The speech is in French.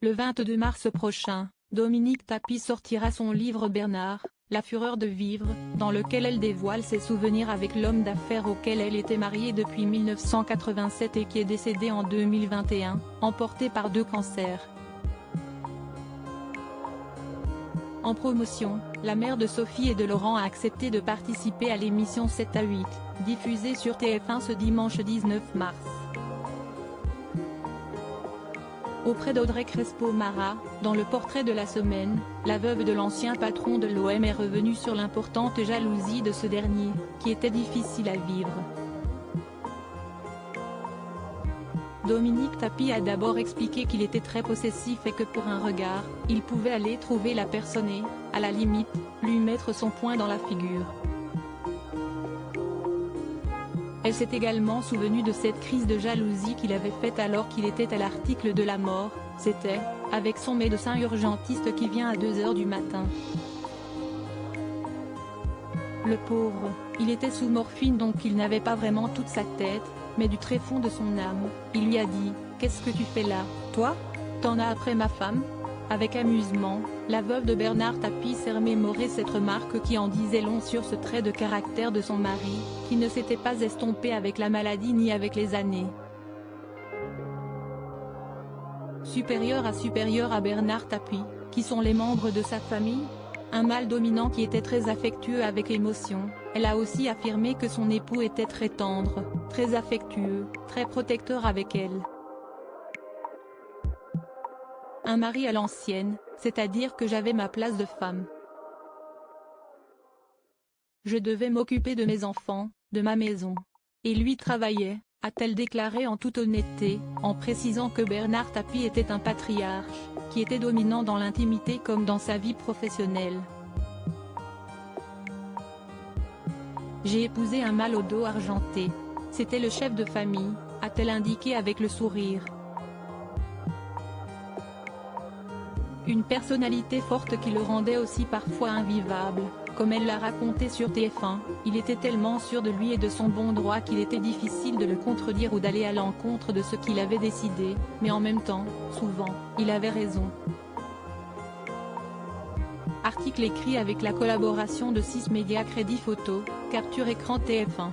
Le 22 mars prochain, Dominique Tapie sortira son livre Bernard, La fureur de vivre, dans lequel elle dévoile ses souvenirs avec l'homme d'affaires auquel elle était mariée depuis 1987 et qui est décédé en 2021, emporté par 2 cancers. En promotion, la mère de Sophie et de Laurent a accepté de participer à l'émission 7 à 8, diffusée sur TF1 ce dimanche 19 mars. Auprès d'Audrey Crespo-Mara, dans le portrait de la semaine, la veuve de l'ancien patron de l'OM est revenue sur l'importante jalousie de ce dernier, qui était difficile à vivre. Dominique Tapie a d'abord expliqué qu'il était très possessif et que pour un regard, il pouvait aller trouver la personne et, à la limite, lui mettre son poing dans la figure. Elle s'est également souvenue de cette crise de jalousie qu'il avait faite alors qu'il était à l'article de la mort, c'était, avec son médecin urgentiste qui vient à 2 h du matin. Le pauvre, il était sous morphine donc il n'avait pas vraiment toute sa tête, mais du tréfonds de son âme, il lui a dit « Qu'est-ce que tu fais là, toi? T'en as après ma femme ?» Avec amusement, la veuve de Bernard Tapie s'est remémoré cette remarque qui en disait long sur ce trait de caractère de son mari, qui ne s'était pas estompé avec la maladie ni avec les années. Supérieur à Bernard Tapie, qui sont les membres de sa famille? Un mâle dominant qui était très affectueux avec émotion, elle a aussi affirmé que son époux était très tendre, très affectueux, très protecteur avec elle. Un mari à l'ancienne, c'est-à-dire que j'avais ma place de femme. Je devais m'occuper de mes enfants, de ma maison. Et lui travaillait, a-t-elle déclaré en toute honnêteté, en précisant que Bernard Tapie était un patriarche, qui était dominant dans l'intimité comme dans sa vie professionnelle. J'ai épousé un mâle au dos argenté. C'était le chef de famille, a-t-elle indiqué avec le sourire. Une personnalité forte qui le rendait aussi parfois invivable, comme elle l'a raconté sur TF1, il était tellement sûr de lui et de son bon droit qu'il était difficile de le contredire ou d'aller à l'encontre de ce qu'il avait décidé, mais en même temps, souvent, il avait raison. Article écrit avec la collaboration de 6 médias Crédit Photo, capture écran TF1.